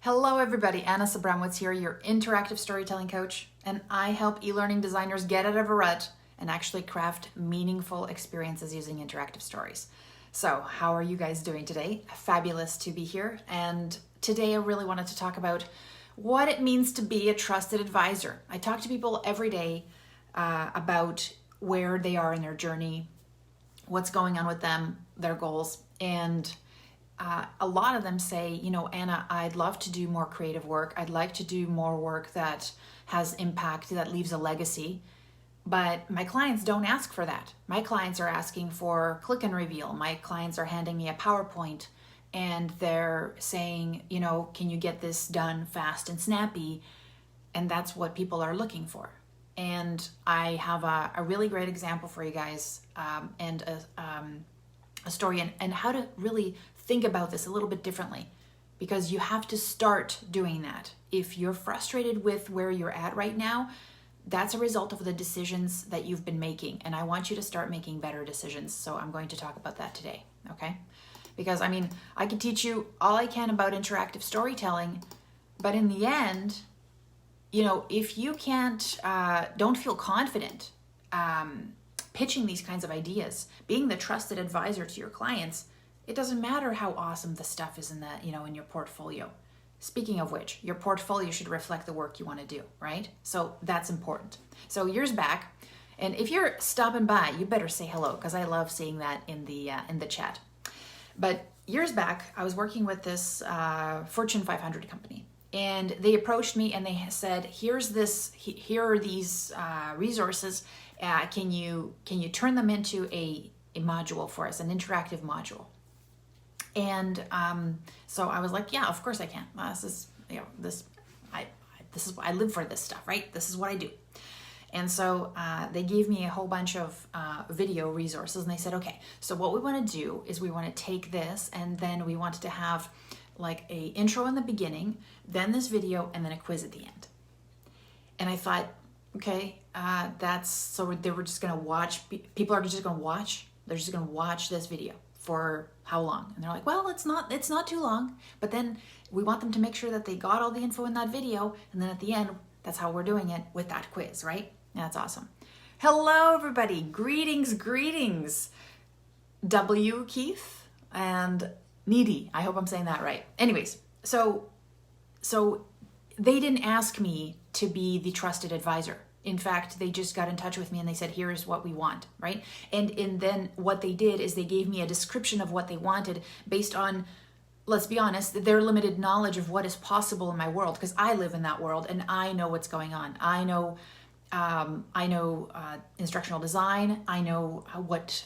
Hello everybody, Anna Sabramowitz here, your interactive storytelling coach, and I help e-learning designers get out of a rut and actually craft meaningful experiences using interactive stories. So how are you guys doing today? Fabulous to be here, and today I really wanted to talk about what it means to be a trusted advisor. I talk to people every day about where they are in their journey, what's going on with them, their goals, and a lot of them say, Anna, I'd love to do more creative work. I'd like to do more work that has impact, that leaves a legacy. But my clients don't ask for that. My clients are asking for click and reveal. My clients are handing me a PowerPoint and they're saying, can you get this done fast and snappy? And that's what people are looking for. And I have a really great example for you guys and a story and how to really think about this a little bit differently, because you have to start doing that. If you're frustrated with where you're at right now, that's a result of the decisions that you've been making. And I want you to start making better decisions. So I'm going to talk about that today, okay? Because I can teach you all I can about interactive storytelling, but in the end, if you don't feel confident pitching these kinds of ideas, being the trusted advisor to your clients, it doesn't matter how awesome the stuff is in that, in your portfolio. Speaking of which, your portfolio should reflect the work you want to do, right? So that's important. So years back, and if you're stopping by, you better say hello, because I love seeing that in the chat. But years back, I was working with this Fortune 500 company, and they approached me and they said, here are these resources. Can you turn them into a module for us, an interactive module? And so I was like, yeah, of course I can. I live for this stuff, right? This is what I do. And so they gave me a whole bunch of video resources, and they said, okay, so what we want to do is we want to take this, and then we wanted to have like a intro in the beginning, then this video, and then a quiz at the end. And I thought, okay, so they were just going to watch. People are just going to watch. They're just going to watch this video for how long? And they're like, well, it's not too long, but then we want them to make sure that they got all the info in that video, and then at the end, that's how we're doing it with that quiz, right? That's awesome. Hello, everybody. Greetings. W. Keith and Needy. I hope I'm saying that right. Anyways, so they didn't ask me to be the trusted advisor. In fact, they just got in touch with me and they said, here's what we want, right? And then what they did is they gave me a description of what they wanted based on, let's be honest, their limited knowledge of what is possible in my world, because I live in that world and I know what's going on. I know instructional design. I know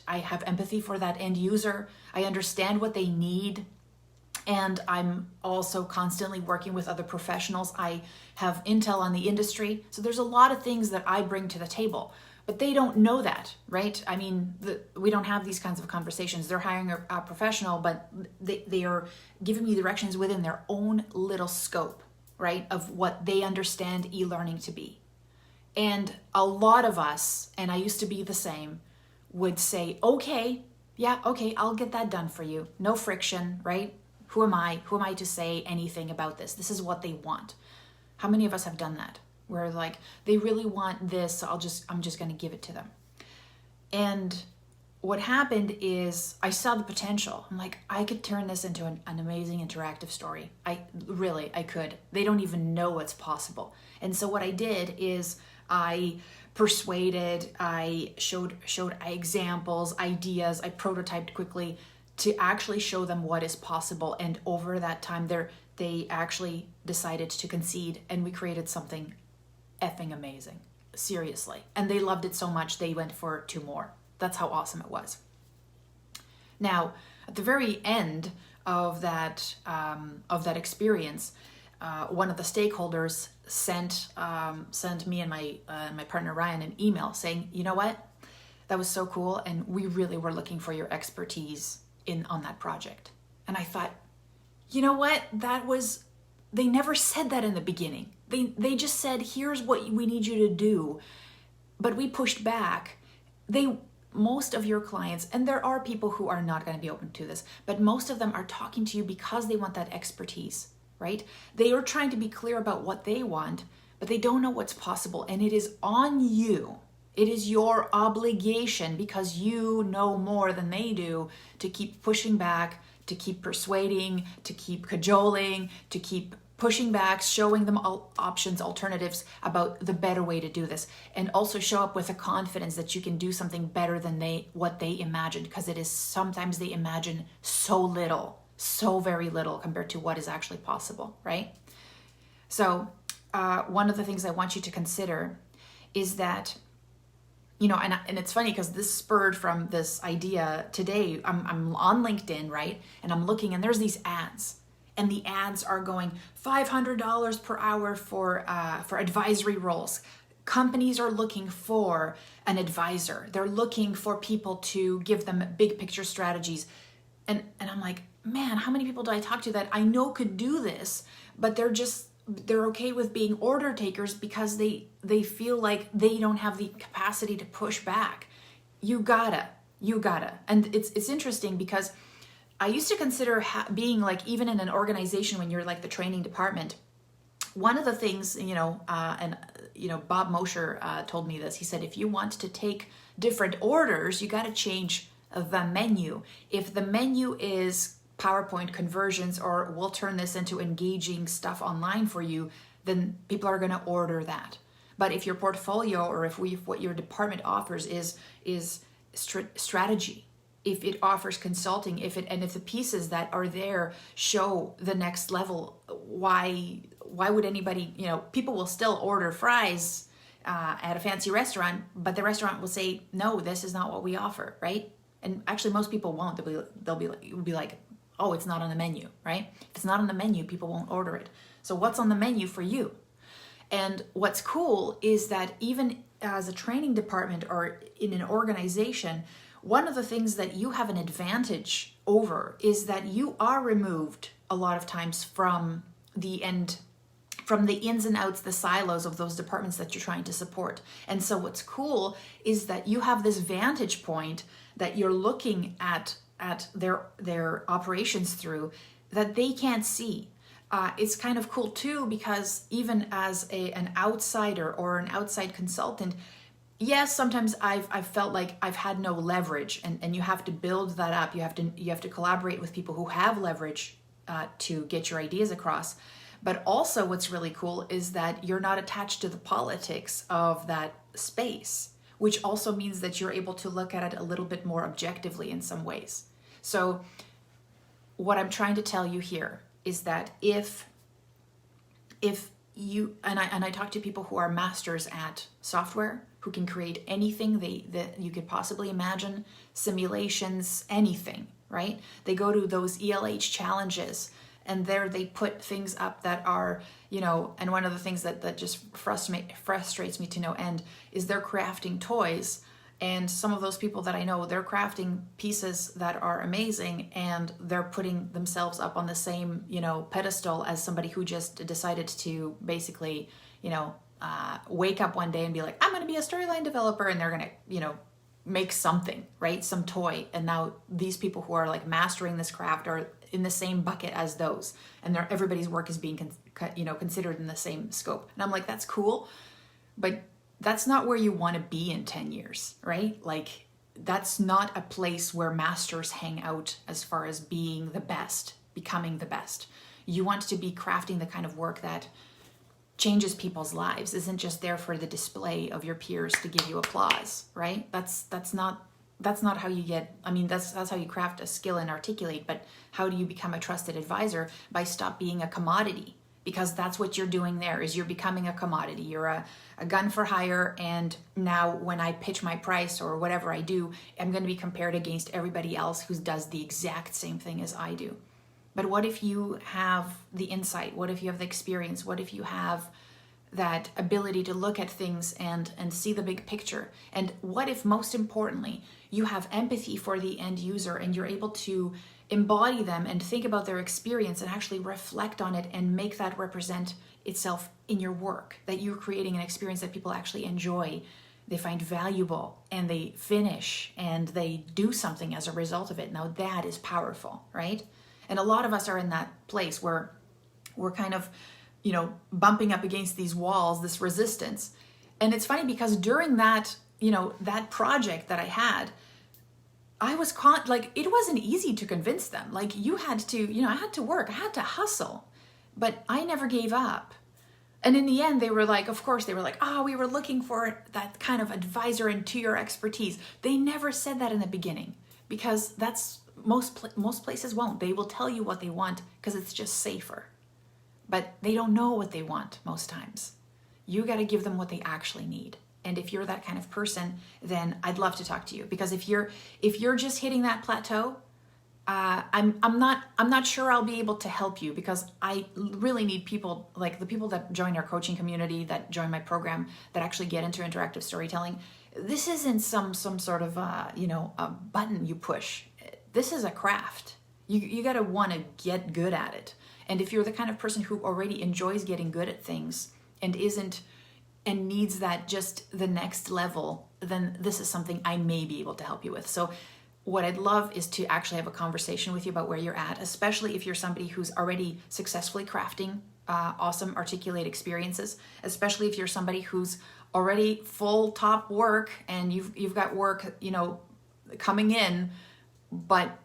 I have empathy for that end user. I understand what they need. And I'm also constantly working with other professionals. I have intel on the industry. So there's a lot of things that I bring to the table, but they don't know that, right? We don't have these kinds of conversations. They're hiring a professional, but they are giving me directions within their own little scope, right? Of what they understand e-learning to be. And a lot of us, and I used to be the same, would say, okay, I'll get that done for you. No friction, right? Who am I to say anything about this? This is what they want. How many of us have done that? Where like, they really want this, so I'm just going to give it to them. And what happened is I saw the potential. I'm like, I could turn this into an amazing interactive story. I could. They don't even know what's possible. And so what I did is I persuaded, I showed examples, ideas, I prototyped quickly to actually show them what is possible. And over that time, they actually decided to concede, and we created something effing amazing. Seriously. And they loved it so much, they went for 2 more. That's how awesome it was. Now, at the very end of that experience, one of the stakeholders sent me and my partner Ryan an email saying, you know what? That was so cool, and we really were looking for your expertise on that project. And I thought, you know what? They never said that in the beginning. They just said, here's what we need you to do. But we pushed back. Most of your clients, and there are people who are not going to be open to this, but most of them are talking to you because they want that expertise, right? They are trying to be clear about what they want, but they don't know what's possible. And it is on you. It is your obligation, because you know more than they do, to keep pushing back, to keep persuading, to keep cajoling, to keep pushing back, showing them options, alternatives about the better way to do this, and also show up with a confidence that you can do something better than what they imagined, because it is sometimes they imagine so little, so very little compared to what is actually possible, right? So one of the things I want you to consider is that, and it's funny because this spurred from this idea today. I'm on LinkedIn, right? And I'm looking, and there's these ads. And the ads are going $500 per hour for advisory roles. Companies are looking for an advisor. They're looking for people to give them big picture strategies. And I'm like, man, how many people do I talk to that I know could do this, but they're okay with being order takers because they feel like they don't have the capacity to push back. You gotta. And it's interesting because I used to consider being like, even in an organization when you're like the training department, one of the things, Bob Mosher told me this. He said, if you want to take different orders, you got to change the menu. If the menu is PowerPoint conversions, or we'll turn this into engaging stuff online for you, then people are going to order that. But if your portfolio, or if what your department offers is strategy, if it offers consulting, if the pieces that are there show the next level, why would anybody, people will still order fries at a fancy restaurant, but the restaurant will say, no, this is not what we offer, right? And actually most people won't. They'll be like, oh, it's not on the menu, right? If it's not on the menu, people won't order it. So what's on the menu for you? And what's cool is that even as a training department or in an organization, one of the things that you have an advantage over is that you are removed a lot of times from the ins and outs, the silos of those departments that you're trying to support. And so what's cool is that you have this vantage point that you're looking at their operations through that they can't see. It's kind of cool too, because even as an outsider or an outside consultant, yes, sometimes I've felt like I've had no leverage, and you have to build that up. You have to collaborate with people who have leverage to get your ideas across. But also what's really cool is that you're not attached to the politics of that space, which also means that you're able to look at it a little bit more objectively in some ways. So what I'm trying to tell you here is that if you, and I talk to people who are masters at software, who can create anything that you could possibly imagine, simulations, anything, right? They go to those ELH challenges, and there they put things up that are, and one of the things that just frustrates me to no end is they're crafting toys. And some of those people that I know, they're crafting pieces that are amazing, and they're putting themselves up on the same, pedestal as somebody who just decided to basically, wake up one day and be like, I'm going to be a storyline developer, and they're going to, make something, right? Some toy. And now these people who are like mastering this craft are in the same bucket as those, and everybody's work is being, considered in the same scope. And I'm like, that's cool, but that's not where you want to be in 10 years, right? Like, that's not a place where masters hang out as far as being the best, becoming the best. You want to be crafting the kind of work that changes people's lives, isn't just there for the display of your peers to give you applause, right? That's not how you get, that's how you craft a skill and articulate, but how do you become a trusted advisor? By stop being a commodity. Because that's what you're doing there, is you're becoming a commodity. You're a gun for hire, and now when I pitch my price or whatever I do, I'm going to be compared against everybody else who does the exact same thing as I do. But what if you have the insight? What if you have the experience? What if you have that ability to look at things and see the big picture? And what if, most importantly, you have empathy for the end user, and you're able to embody them and think about their experience and actually reflect on it and make that represent itself in your work, that you're creating an experience that people actually enjoy, they find valuable, and they finish and they do something as a result of it. Now that is powerful, right? And a lot of us are in that place where we're kind of, bumping up against these walls, this resistance. And it's funny because during that, that project that I had, I was it wasn't easy to convince them. Like you had to, I had to work, I had to hustle, but I never gave up. And in the end, they were like, of course, they were like, oh, we were looking for that kind of advisor into your expertise. They never said that in the beginning because that's most places won't. They will tell you what they want because it's just safer. But they don't know what they want most times. You got to give them what they actually need. And if you're that kind of person, then I'd love to talk to you, because if you're just hitting that plateau, I'm not sure I'll be able to help you, because I really need people like the people that join our coaching community, that join my program, that actually get into interactive storytelling. This isn't some sort of a button you push. This is a craft. You got to want to get good at it. And if you're the kind of person who already enjoys getting good at things and needs that just the next level, then this is something I may be able to help you with. So what I'd love is to actually have a conversation with you about where you're at, especially if you're somebody who's already successfully crafting awesome articulate experiences, especially if you're somebody who's already full top work and you've got work, coming in, but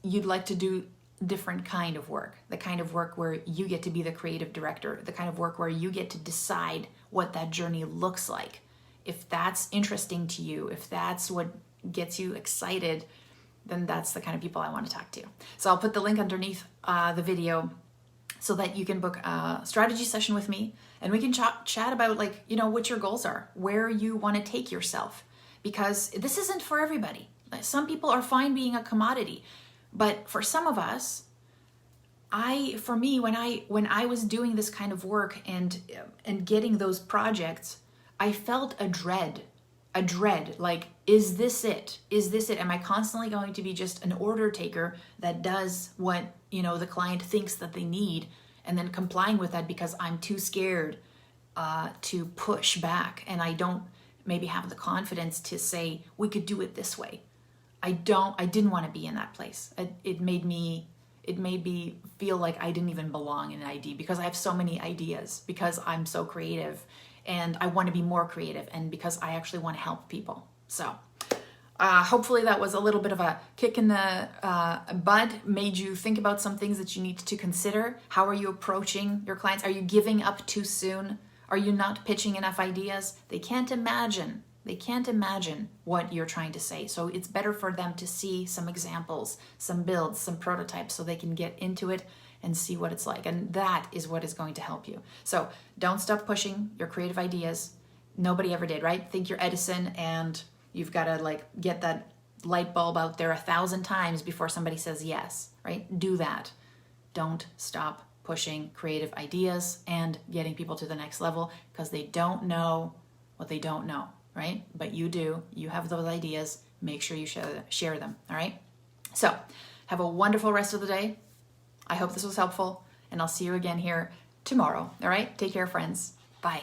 you'd like to do different kind of work, the kind of work where you get to be the creative director, the kind of work where you get to decide what that journey looks like. If that's interesting to you, if that's what gets you excited, then that's the kind of people I want to talk to. So I'll put the link underneath the video so that you can book a strategy session with me, and we can chat about what your goals are, where you want to take yourself, because this isn't for everybody. Some people are fine being a commodity. But for some of us, when I was doing this kind of work and getting those projects, I felt a dread, like, is this it? Is this it? Am I constantly going to be just an order taker that does what, the client thinks that they need, and then complying with that because I'm too scared to push back, and I don't maybe have the confidence to say, we could do it this way. I didn't want to be in that place. It made me feel like I didn't even belong in an ID, because I have so many ideas, because I'm so creative and I want to be more creative, and because I actually want to help people. So hopefully that was a little bit of a kick in the butt, made you think about some things that you need to consider. How are you approaching your clients? Are you giving up too soon? Are you not pitching enough ideas? They can't imagine what you're trying to say. So it's better for them to see some examples, some builds, some prototypes, so they can get into it and see what it's like. And that is what is going to help you. So don't stop pushing your creative ideas. Nobody ever did, right? Think you're Edison and you've got to get that light bulb out there 1,000 times before somebody says yes, right? Do that. Don't stop pushing creative ideas and getting people to the next level, because they don't know what they don't know. Right? But you do. You have those ideas. Make sure you share them. All right? So have a wonderful rest of the day. I hope this was helpful, and I'll see you again here tomorrow. All right? Take care, friends. Bye.